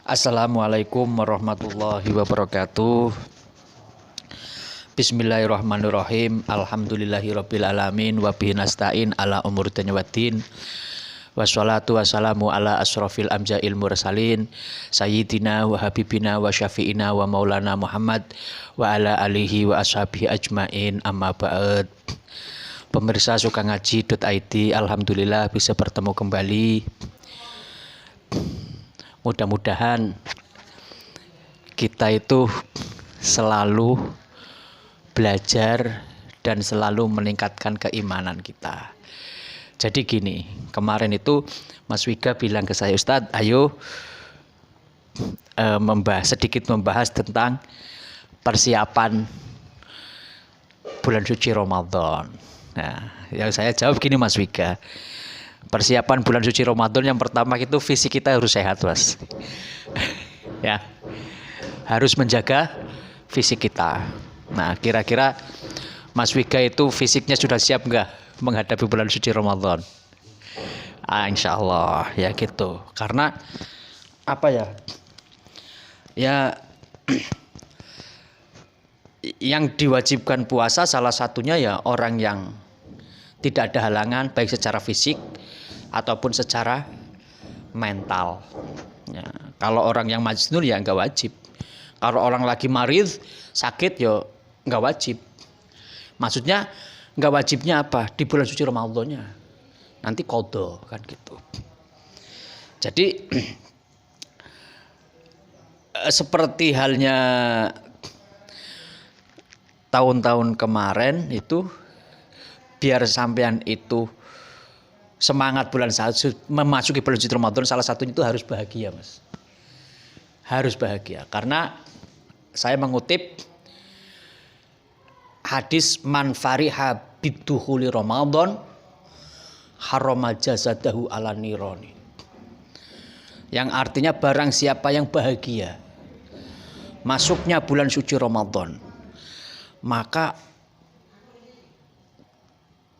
Assalamualaikum warahmatullahi wabarakatuh. Bismillahirrahmanirrahim. Alhamdulillahirabbil alamin wa bihi nasta'in ala umuri dunya waddin. Wassalatu wassalamu ala asrofil amjail mursalin sayyidina wa habibina wa syafi'ina wa maulana Muhammad wa ala alihi wa ashabihi ajmain, amma ba'd. Pemirsa suka ngaji.id, alhamdulillah bisa bertemu kembali. Mudah-mudahan kita itu selalu belajar dan selalu meningkatkan keimanan kita. Jadi gini, kemarin itu Mas Wika bilang ke saya, Ustadz, ayo sedikit membahas tentang persiapan bulan suci Ramadan. Nah, yang saya jawab gini Mas Wika, persiapan bulan suci Ramadan yang pertama itu fisik kita harus sehat, Mas. Ya, harus menjaga fisik kita. Nah, kira-kira Mas Wika itu fisiknya sudah siap nggak menghadapi bulan suci Ramadan? Insya Allah ya gitu. Karena apa ya? Ya, yang diwajibkan puasa salah satunya ya orang yang tidak ada halangan baik secara fisik ataupun secara mental. Ya, kalau orang yang majnun ya nggak wajib. Kalau orang lagi marid, sakit ya nggak wajib. Maksudnya nggak wajibnya apa? Di bulan suci Ramadannya. Nanti qadha kan gitu. Jadi seperti halnya tahun-tahun kemarin itu, biar sampean itu semangat bulan memasuki bulan suci Ramadan, salah satunya itu harus bahagia, Mas. Harus bahagia. Karena saya mengutip hadis man fariha bidukhuli Ramadan harama jazadahu ala nirani. Yang artinya barang siapa yang bahagia masuknya bulan suci Ramadan, maka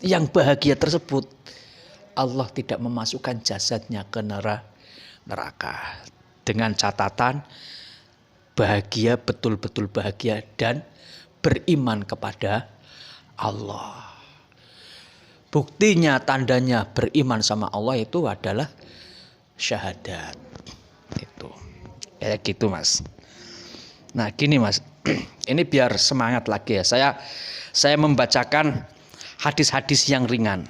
yang bahagia tersebut Allah tidak memasukkan jasadnya ke neraka. Dengan catatan bahagia, betul-betul bahagia dan beriman kepada Allah. Buktinya, tandanya beriman sama Allah itu adalah syahadat. Itu kayak gitu, Mas. Nah gini, Mas, ini biar semangat lagi ya. Saya membacakan hadis-hadis yang ringan.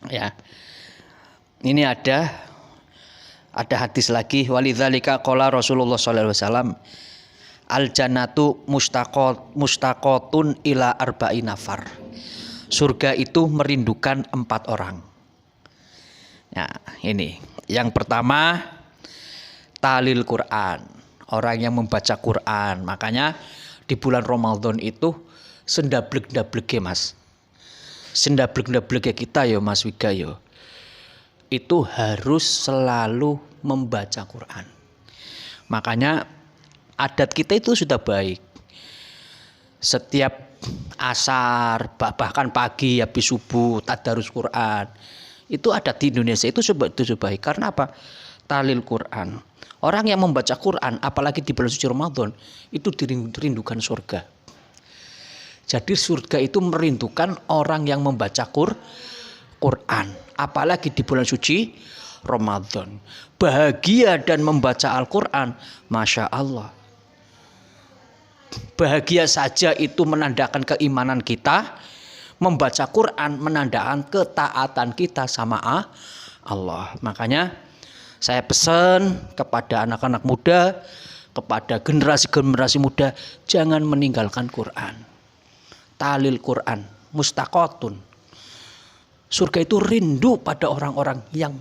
Ya. Ini ada hadis lagi, walidzalika qala Rasulullah sallallahu alaihi wasallam al jannatu mustaqatun ila arba'i nafar. Surga itu merindukan 4 orang. Nah, ini. Yang pertama, talil Quran. Orang yang membaca Quran. Makanya di bulan Ramadan itu sendablek-ndableke, Mas. Sendablek-ndableke kita yo Mas Wika yo. Itu harus selalu membaca Quran. Makanya adat kita itu sudah baik. Setiap asar, bahkan pagi habis subuh tadarus Quran. Itu adat di Indonesia itu baik. Karena apa? Talil Quran. Orang yang membaca Quran, apalagi di bulan suci Ramadan, itu dirindukan surga. Jadi surga itu merindukan orang yang membaca Quran, apalagi di bulan suci Ramadan. Bahagia dan membaca Al-Quran, Masya Allah. Bahagia saja itu menandakan keimanan kita. Membaca Quran menandakan ketaatan kita sama Allah. Makanya saya pesan kepada anak-anak muda, kepada generasi-generasi muda, jangan meninggalkan Quran. Talil Quran, mustaqatun. Surga itu rindu pada orang-orang yang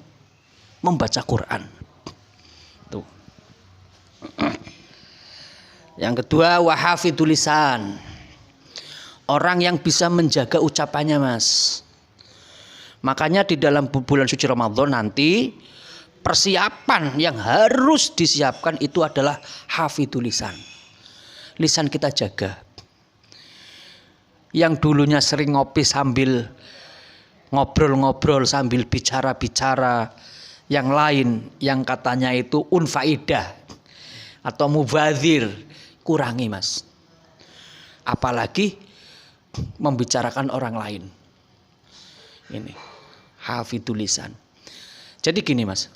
membaca Quran. Tuh. Yang kedua, wahafidul lisan. Orang yang bisa menjaga ucapannya, Mas. Makanya di dalam bulan suci Ramadan nanti persiapan yang harus disiapkan itu adalah hafidul lisan. Lisan kita jaga. Yang dulunya sering ngopi sambil ngobrol-ngobrol, sambil bicara-bicara, yang lain yang katanya itu unfaidah, atau mubadzir, kurangi Mas. Apalagi membicarakan orang lain. Ini hafidul lisan. Jadi gini Mas,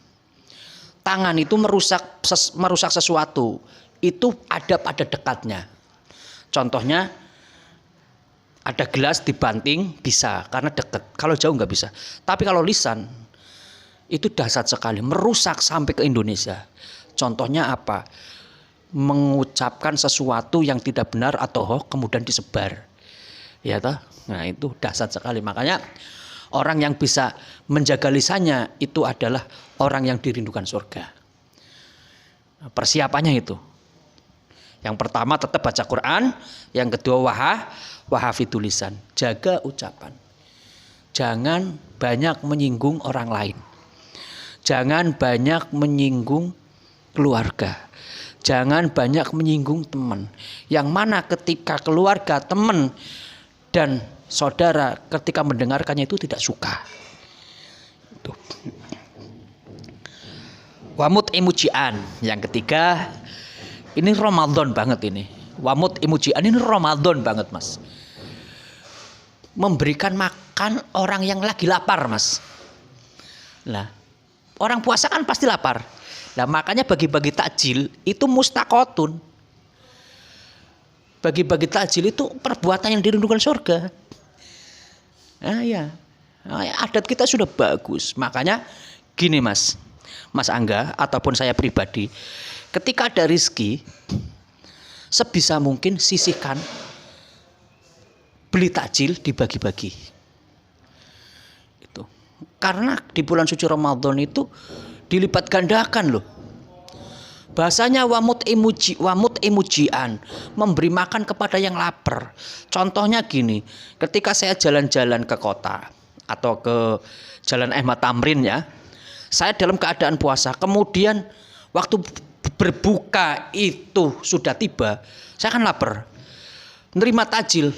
tangan itu merusak sesuatu, itu ada pada dekatnya. Contohnya ada gelas dibanting bisa karena dekat, kalau jauh nggak bisa. Tapi kalau lisan itu dahsyat sekali, merusak sampai ke Indonesia. Contohnya apa? Mengucapkan sesuatu yang tidak benar atau hoax kemudian disebar. Ya toh? Nah, itu dahsyat sekali. Makanya orang yang bisa menjaga lisannya itu adalah orang yang dirindukan surga. Persiapannya itu. Yang pertama tetap baca Quran, yang kedua wahafidul lisan, jaga ucapan. Jangan banyak menyinggung orang lain. Jangan banyak menyinggung keluarga. Jangan banyak menyinggung teman. Yang mana ketika keluarga, teman, dan saudara ketika mendengarkannya itu tidak suka. Wamut imujian. Yang ketiga, ini Ramadan banget ini. Wamut imujian ini Ramadan banget Mas. Memberikan makan orang yang lagi lapar Mas. Nah, orang puasa kan pasti lapar. Nah, makanya bagi-bagi takjil itu mustaqotun. Bagi-bagi takjil itu perbuatan yang dirindukan surga. Nah, ya. Nah, adat kita sudah bagus. Makanya gini Mas Angga ataupun saya pribadi, ketika ada rezeki, sebisa mungkin sisihkan, beli takjil dibagi-bagi. Itu. Karena di bulan suci Ramadan itu dilipat gandakan loh. Bahasanya wamut imujian, memberi makan kepada yang lapar. Contohnya gini, ketika saya jalan-jalan ke kota atau ke Jalan Ahmad Tamrin ya, saya dalam keadaan puasa, kemudian waktu berbuka itu sudah tiba, saya kan lapar, nerima takjil,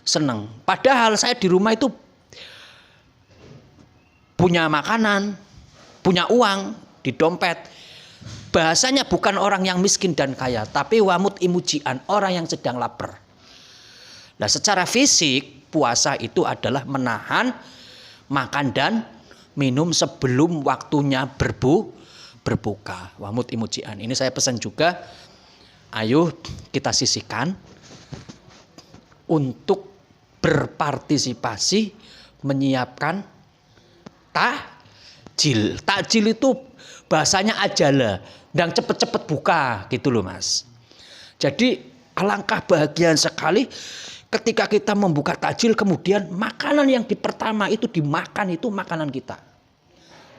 seneng. Padahal saya di rumah itu punya makanan, punya uang di dompet. Bahasanya bukan orang yang miskin dan kaya, tapi wamut imujian, orang yang sedang lapar. Nah, secara fisik puasa itu adalah menahan makan dan minum sebelum waktunya berbuka. Wamut imujian. Ini saya pesan juga, ayo kita sisihkan untuk berpartisipasi menyiapkan takjil. Takjil itu bahasanya ajala, dan cepet-cepet buka gitu loh Mas. Jadi alangkah bahagia sekali ketika kita membuka takjil, kemudian makanan yang pertama itu dimakan itu makanan kita.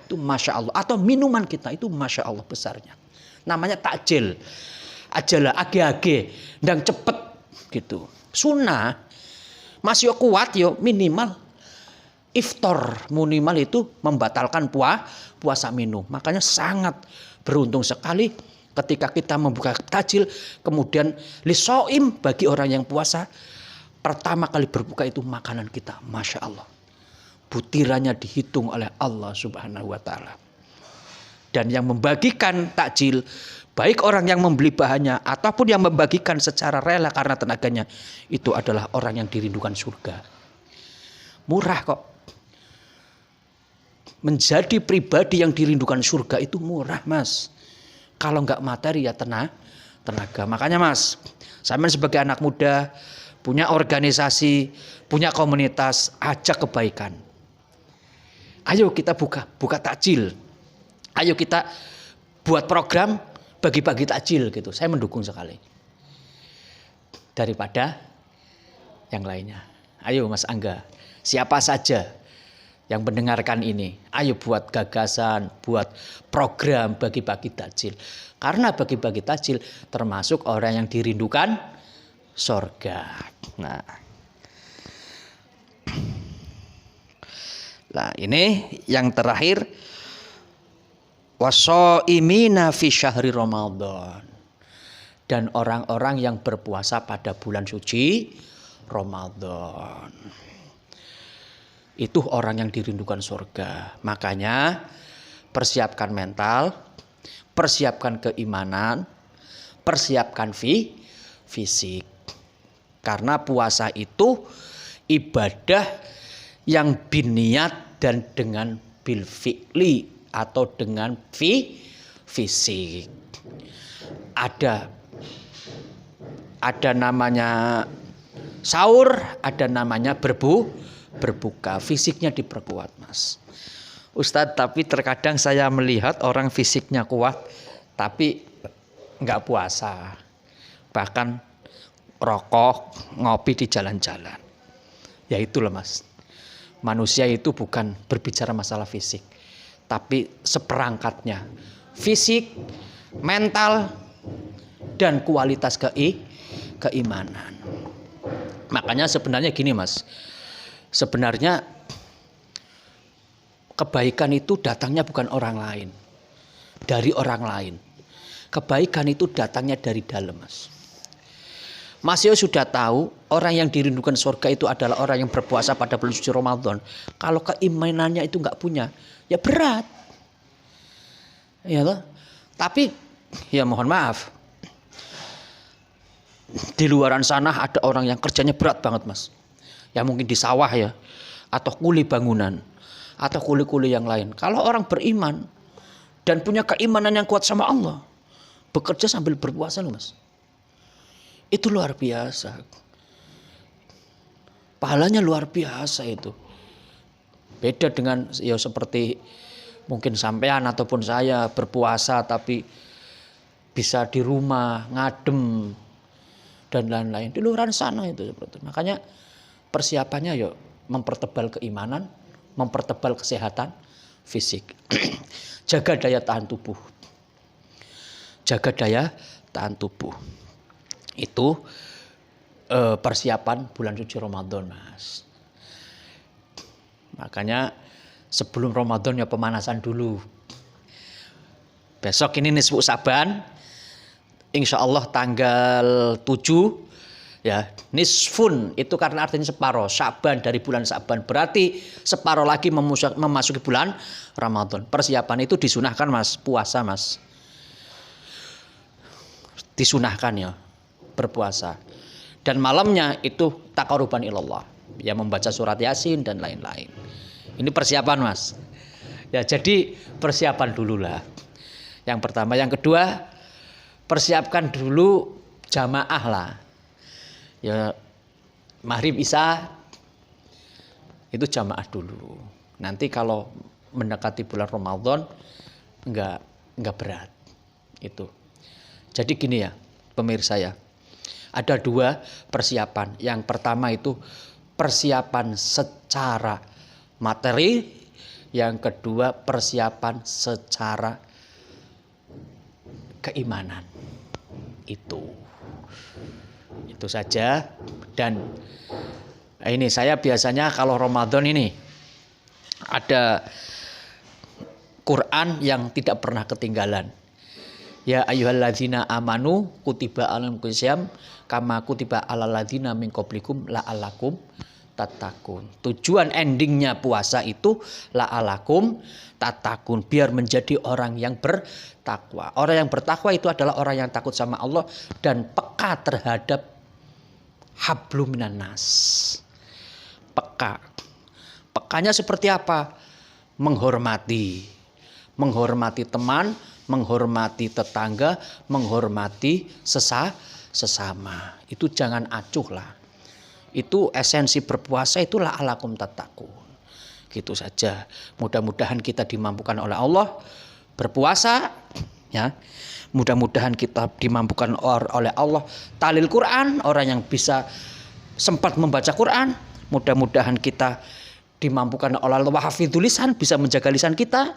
Itu Masya Allah. Atau minuman kita itu Masya Allah besarnya. Namanya takjil. Ajala, age-age, dan cepet gitu. Sunnah masih kuat yo minimal iftar, minimal itu membatalkan puasa minum. Makanya sangat beruntung sekali ketika kita membuka takjil, kemudian lisoim bagi orang yang puasa, pertama kali berbuka itu makanan kita, Masya Allah. Butirannya dihitung oleh Allah Subhanahu wa Ta'ala. Dan yang membagikan takjil, baik orang yang membeli bahannya ataupun yang membagikan secara rela karena tenaganya, itu adalah orang yang dirindukan surga. Murah kok. Menjadi pribadi yang dirindukan surga itu murah Mas. Kalau nggak materi ya tenaga. Makanya Mas, saya sebagai anak muda, punya organisasi, punya komunitas, ajak kebaikan. Ayo kita buka takjil. Ayo kita buat program bagi-bagi takjil gitu. Saya mendukung sekali. Daripada yang lainnya. Ayo Mas Angga, siapa saja yang mendengarkan ini, ayo buat gagasan, buat program bagi-bagi takjil. Karena bagi-bagi takjil termasuk orang yang dirindukan surga. Nah, ini yang terakhir, washaimina fi syahri Ramadan. Dan orang-orang yang berpuasa pada bulan suci Ramadan. Itu orang yang dirindukan surga. Makanya persiapkan mental, persiapkan keimanan, persiapkan fisik. Karena puasa itu ibadah yang biniat dan dengan bil fi'li atau dengan fisik. Ada namanya sahur, ada namanya berbuka. Fisiknya diperkuat, Mas. Ustadz, tapi terkadang saya melihat orang fisiknya kuat tapi nggak puasa. Bahkan rokok, ngopi di jalan-jalan. Ya itulah, Mas. Manusia itu bukan berbicara masalah fisik, tapi seperangkatnya. Fisik, mental, dan kualitas keimanan. Makanya sebenarnya gini, Mas. Sebenarnya kebaikan itu datangnya bukan orang lain, dari orang lain. Kebaikan itu datangnya dari dalam, Mas. Mas Yo sudah tahu orang yang dirindukan surga itu adalah orang yang berpuasa pada bulan suci Ramadan. Kalau keimanannya itu nggak punya, ya berat. Ya loh. Tapi ya mohon maaf, di luaran sana ada orang yang kerjanya berat banget, Mas. Ya mungkin di sawah ya, atau kuli bangunan, atau kuli-kuli yang lain. Kalau orang beriman dan punya keimanan yang kuat sama Allah, bekerja sambil berpuasa loh, Mas. Itu luar biasa. Pahalanya luar biasa itu. Beda dengan ya seperti mungkin sampean ataupun saya berpuasa tapi bisa di rumah, ngadem dan lain-lain. Di luar sana itu seperti itu. Makanya persiapannya yuk mempertebal keimanan, mempertebal kesehatan fisik. Jaga daya tahan tubuh. Jaga daya tahan tubuh. Itu persiapan bulan suci Ramadan, Mas. Makanya sebelum Ramadan ya pemanasan dulu. Besok ini nisfu Saban, insya Allah tanggal 7 ya, nisfun itu karena artinya separuh. Saban dari bulan Saban berarti separuh lagi memasuki bulan Ramadan. Persiapan itu disunahkan, Mas, puasa, Mas. Disunahkan ya berpuasa. Dan malamnya itu taqarruban ilallah, ya membaca surat Yasin dan lain-lain. Ini persiapan, Mas. Ya jadi persiapan dulu lah. Yang pertama, yang kedua persiapkan dulu jamaah lah. Ya maghrib isya itu jamaah dulu. Nanti kalau mendekati bulan Ramadan enggak berat. Itu. Jadi gini ya, pemirsa ya. Ada dua persiapan. Yang pertama itu persiapan secara materi. Yang kedua persiapan secara keimanan. Itu saja. Dan ini saya biasanya kalau Ramadan ini ada Quran yang tidak pernah ketinggalan. Ya ayyuhalladzina amanu kutiba alaikumul syiyam kama kutiba alal ladzina min qablikum la'allakum tattaqun. Tujuan endingnya puasa itu la'allakum tattaqun, biar menjadi orang yang bertakwa. Orang yang bertakwa itu adalah orang yang takut sama Allah dan peka terhadap hablum minan nas. Peka. Pekanya seperti apa? Menghormati teman, menghormati tetangga, menghormati sesama. Itu jangan acuh lah. Itu esensi berpuasa, itulah alakum tattaqun. Gitu saja. Mudah-mudahan kita dimampukan oleh Allah berpuasa, ya. Mudah-mudahan kita dimampukan oleh Allah talil Quran, orang yang bisa sempat membaca Quran. Mudah-mudahan kita dimampukan oleh Allah hafidhul lisan, bisa menjaga lisan kita.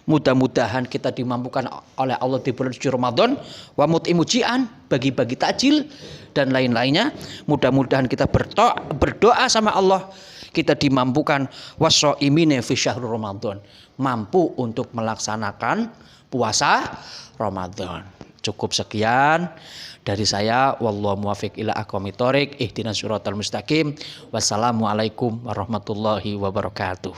Mudah-mudahan kita dimampukan oleh Allah di bulan suci Ramadan wa mut'imujian, bagi-bagi takjil dan lain-lainnya. Mudah-mudahan kita berdoa sama Allah, kita dimampukan washoimine fi syahrul Ramadan, mampu untuk melaksanakan puasa Ramadan. Cukup sekian dari saya, wallahu muwaffiq ila aqwamit thoriq, ihdinas siratal mustaqim. Wassalamualaikum warahmatullahi wabarakatuh.